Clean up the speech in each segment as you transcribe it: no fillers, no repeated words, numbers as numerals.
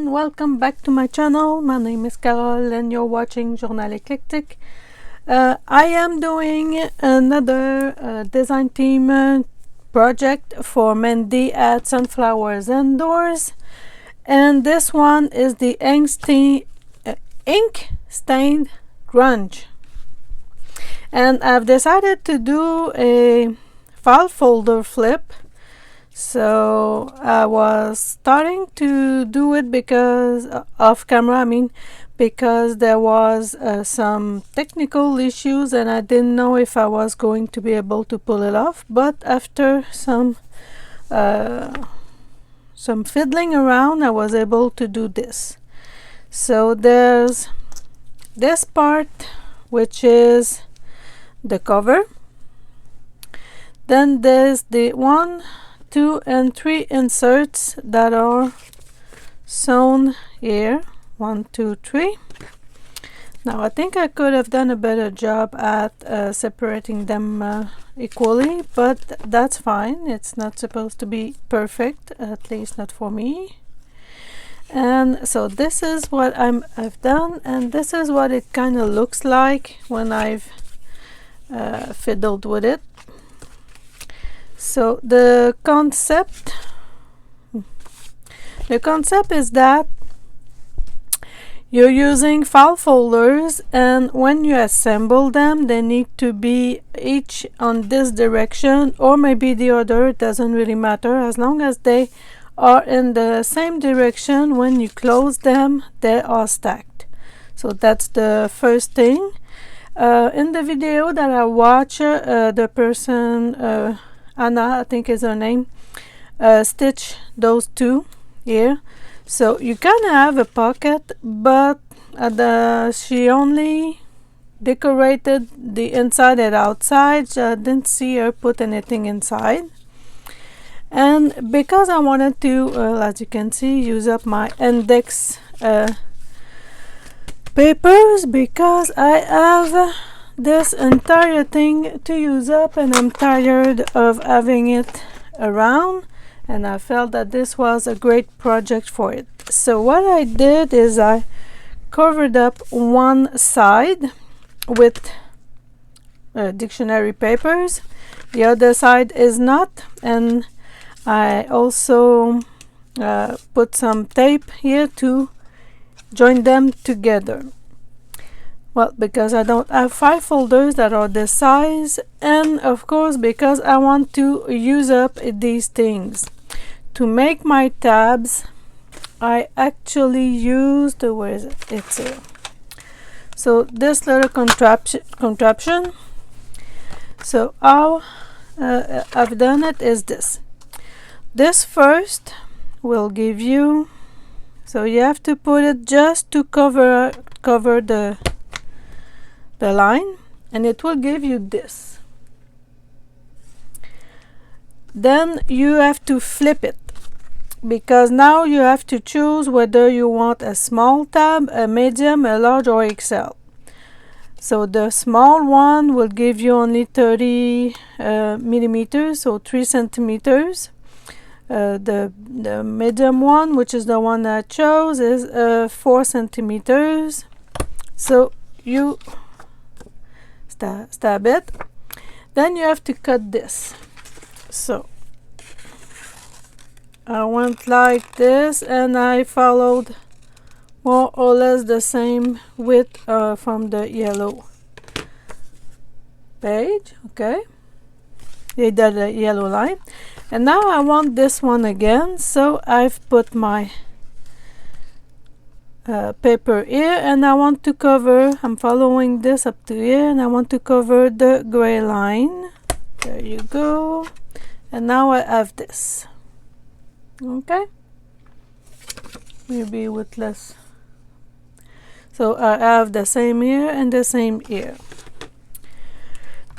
everyone, welcome back to my channel. My name is Carole and you're watching Journaleclectique. I am doing another design theme project for Mandy at Sunflowers and Doors, and this one is the ink stained grunge, and I've decided to do a file folder flip. So I was starting to do it because off camera, because there was some technical issues and I didn't know if I was going to be able to pull it off, but after some fiddling around I was able to do this. So there's this part, which is the cover, then there's the 1, 2 and 3 inserts that are sewn here. 1, 2, 3. Now I think I could have done a better job at separating them equally, but that's fine. It's not supposed to be perfect, at least not for me. And so this is what I've done, and this is what it kind of looks like when I've fiddled with it. So the concept is that you're using file folders, and when you assemble them they need to be each on this direction or maybe the other. It doesn't really matter, as long as they are in the same direction. When you close them they are stacked. So that's the first thing. In the video that I watch, the person Anna, I think is her name, stitch those two here. So you kind of have a pocket, but she only decorated the inside and outside. I didn't see her put anything inside. And because I wanted to, as you can see, use up my index papers, because I have this entire thing to use up and I'm tired of having it around, and I felt that this was a great project for it. So what I did is I covered up one side with dictionary papers, the other side is not, and I also put some tape here to join them together. Well, because I don't have 5 folders that are this size, and of course because I want to use up these things. To make my tabs I actually used, where is it? It's here. So this little contraption. So how I've done it is this. This first will give you, so you have to put it just to cover the line, and it will give you this. Then you have to flip it, because now you have to choose whether you want a small tab, a medium, a large, or XL. So the small one will give you only 30 millimeters, so 3 centimeters. The medium one, which is the one I chose, is 4 centimeters. So you stab it, then you have to cut this. So I went like this and I followed more or less the same width from the yellow page. Okay, they did a yellow line, and now I want this one again, so I've put my paper here, and I want to cover, I'm following this up to here, and I want to cover the gray line. There you go. And now I have this. Okay, maybe with less. So I have the same here and the same here.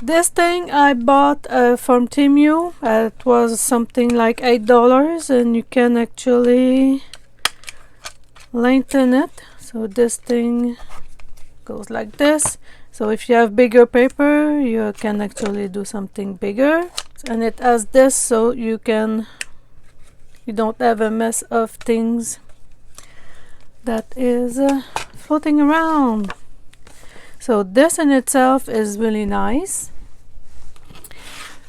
This thing I bought from Temu. It was something like $8, and you can actually lengthen it. So this thing goes like this. So if you have bigger paper, you can actually do something bigger. And it has this, so you don't have a mess of things that is floating around. So this in itself is really nice.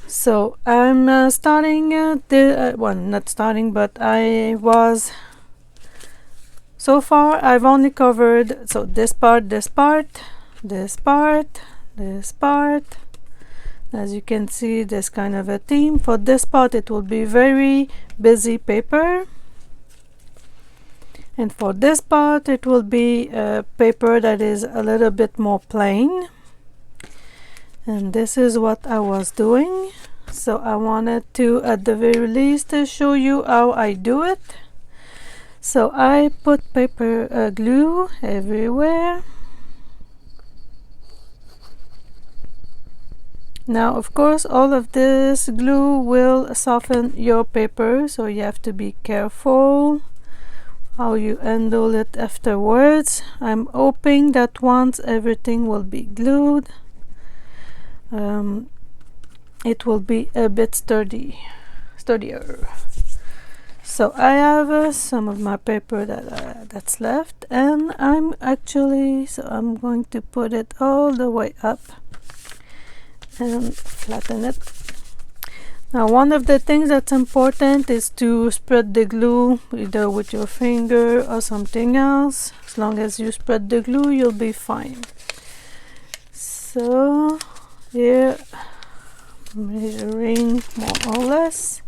So I'm starting well, not starting, but I was, so far I've only covered, so this part, this part, this part, this part. As you can see, there's kind of a theme. For this part it will be very busy paper, and for this part it will be paper that is a little bit more plain. And this is what I was doing. So I wanted to, at the very least, show you how I do it. So I put paper glue everywhere. Now, of course, all of this glue will soften your paper, so you have to be careful how you handle it afterwards. I'm hoping that once everything will be glued, it will be a bit sturdier. So I have some of my paper that's left, and I'm going to put it all the way up and flatten it. Now, one of the things that's important is to spread the glue either with your finger or something else. As long as you spread the glue, you'll be fine. So here, measuring more or less,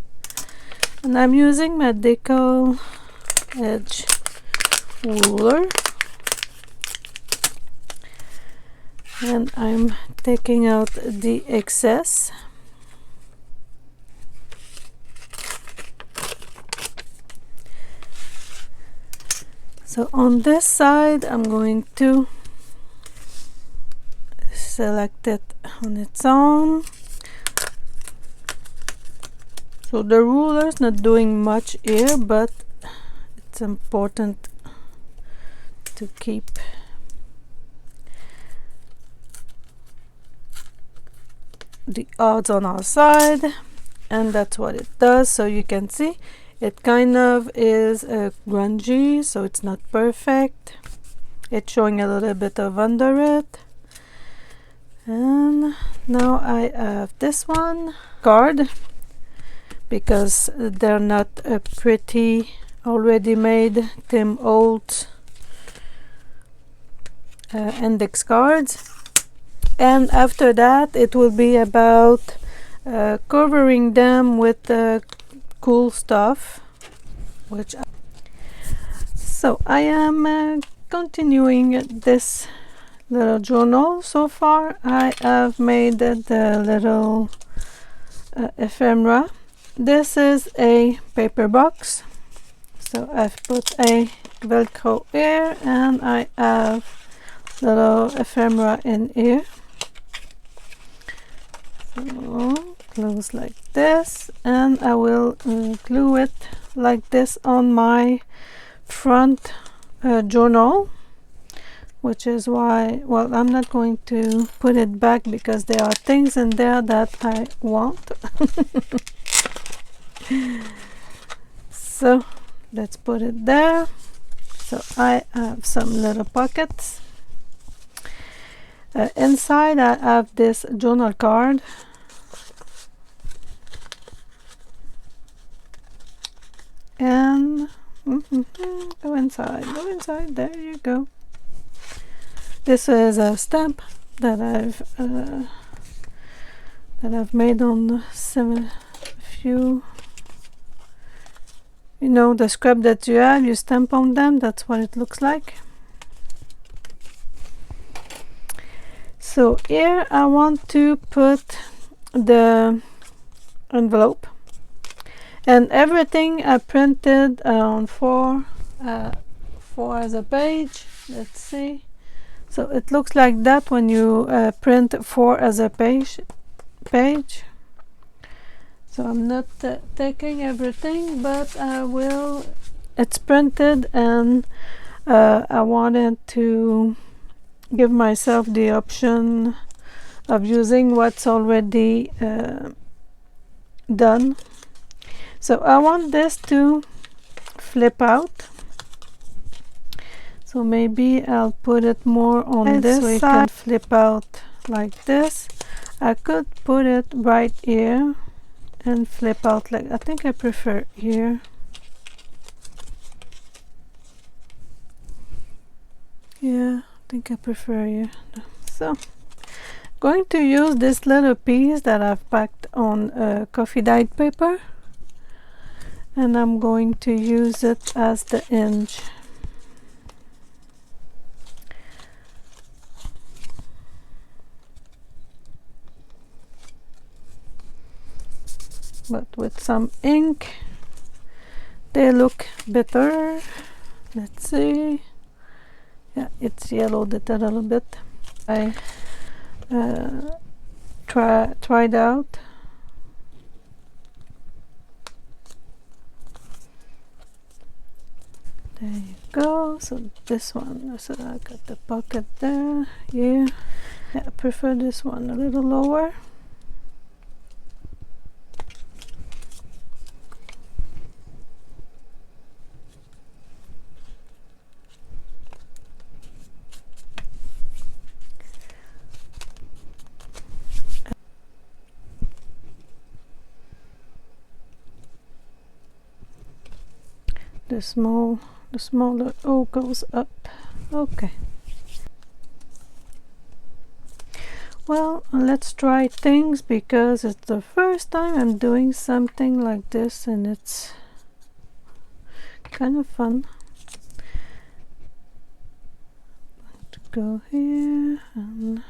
and I'm using my decal edge ruler, and I'm taking out the excess. So on this side I'm going to select it on its own. So the ruler is not doing much here, but it's important to keep the odds on our side, and that's what it does. So you can see it kind of is grungy, so it's not perfect. It's showing a little bit of under it. And now I have this one card, because they're not a pretty already made Tim Holtz index cards. And after that it will be about covering them with cool stuff, so I am continuing this little journal. So far I have made the little ephemera. This is a paper box, so I've put a velcro here, and I have little ephemera in here. So close like this, and I will glue it like this on my front journal, which is why, well, I'm not going to put it back because there are things in there that I want. So let's put it there. So I have some little pockets. Inside I have this journal card, and go inside, there you go. This is a stamp that I've made on few, you know, the scrap that you have, you stamp on them. That's what it looks like. So here I want to put the envelope, and everything I printed on 4 as a page. Let's see. So it looks like that when you print 4 as a page. So I'm not taking everything, but I will. It's printed, and I wanted to give myself the option of using what's already done. So I want this to flip out, So maybe I'll put it more on this so it can flip out like this. I could put it right here and flip out like, I think I prefer here. Yeah, I think I prefer here. So going to use this little piece that I've packed on coffee dyed paper, and I'm going to use it as the hinge. But with some ink they look better. Let's see. Yeah, it's yellowed it a little bit. I tried out. There you go. So this one, so I got the pocket there. Yeah, I prefer this one a little lower. The smaller O goes up. Okay. Well, let's try things because it's the first time I'm doing something like this and it's kind of fun. To go here and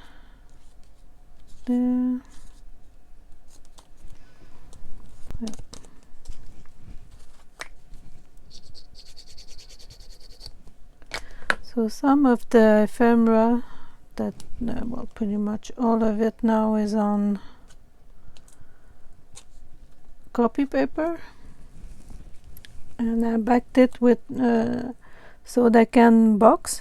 there. Yeah. So some of the ephemera that, well, pretty much all of it now is on copy paper, and I backed it with soda can box.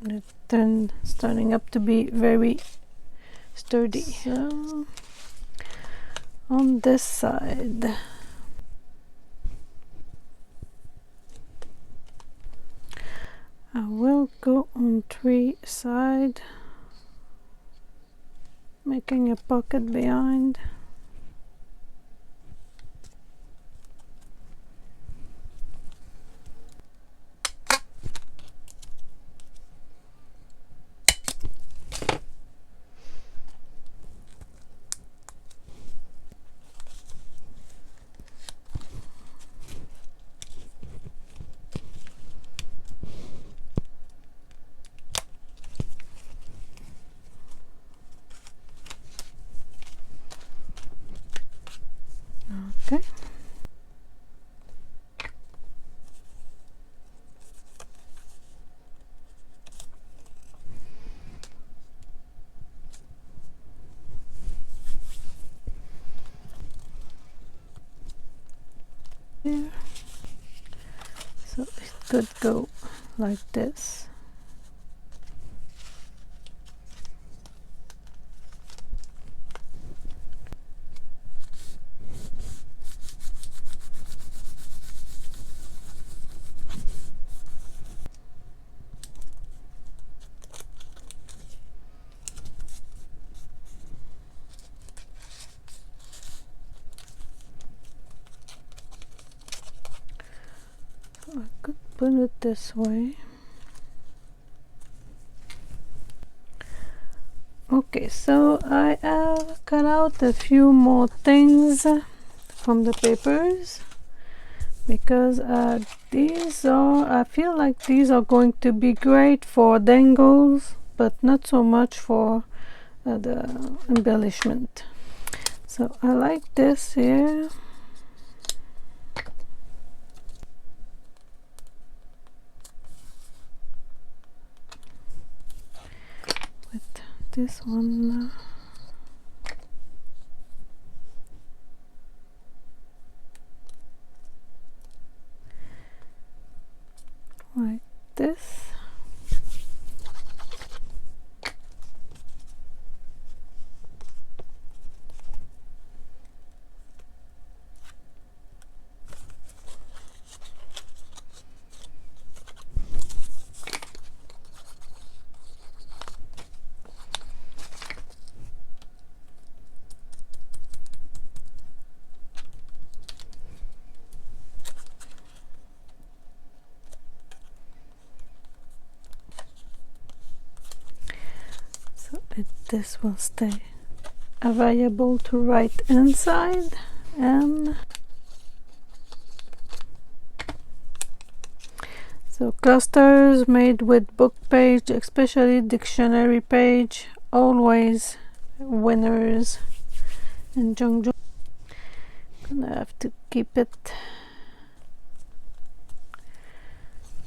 It's turning up to be very sturdy. So on this side, I will go on 3 sides, making a pocket behind. Okay. There. So it could go like this. I could put it this way. Okay, so I have cut out a few more things from the papers because these are, I feel like these are going to be great for dangles, but not so much for the embellishment. So I like this here. With this one. Like this. this will stay available to write inside. And so clusters made with book page, especially dictionary page, always winners. And gonna have to keep it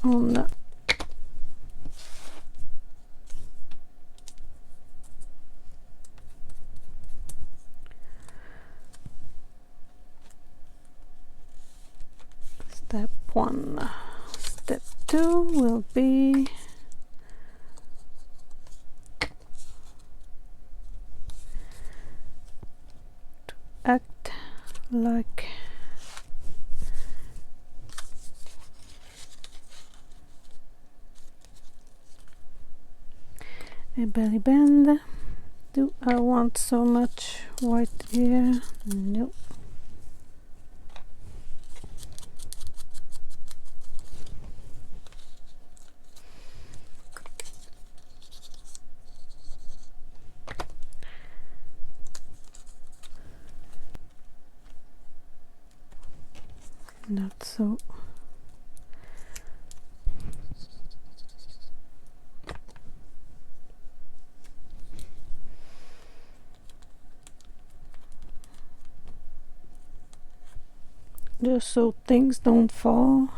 on the step 1. Step 2 will be to act like a belly band. Do I want so much white here? Nope. Not so. Just so things don't fall.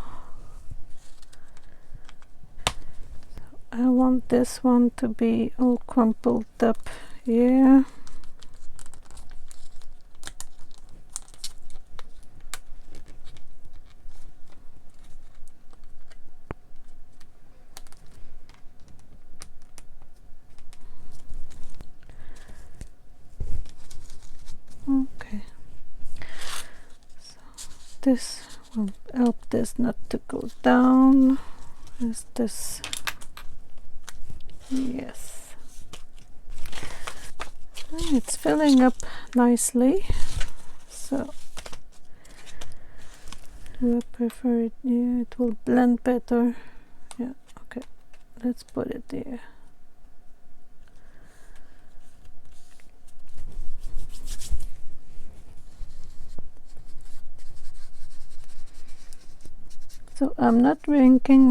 I want this one to be all crumpled up here. Okay. This will help this not to go down. Is this? Yes. It's filling up nicely. So do I prefer it? Yeah, it will blend better. Yeah, okay. Let's put it there. So I'm not inking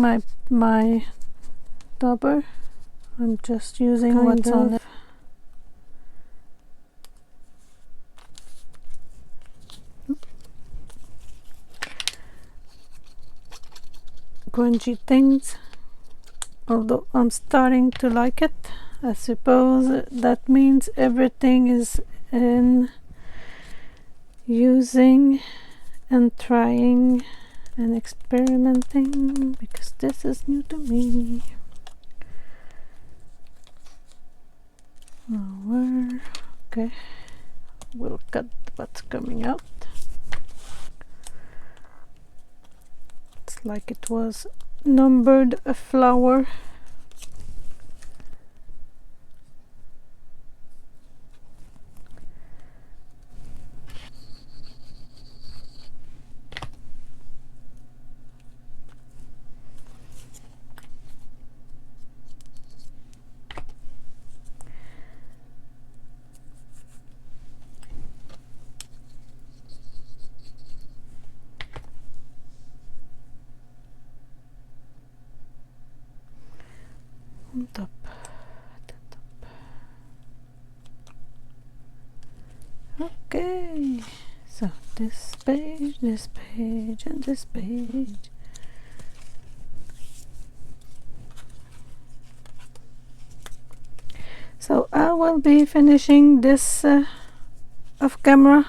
my dauber. I'm just using what's on it. Grungy things, although I'm starting to like it. I suppose that means everything is in using and trying and experimenting, because this is new to me. Okay, we'll cut what's coming out. It's like it was numbered a flower. On top, at the top. Okay, so this page, and this page. So I will be finishing this off camera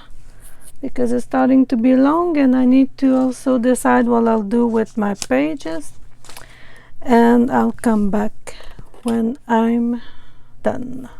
because it's starting to be long, and I need to also decide what I'll do with my pages, and I'll come back when I'm done.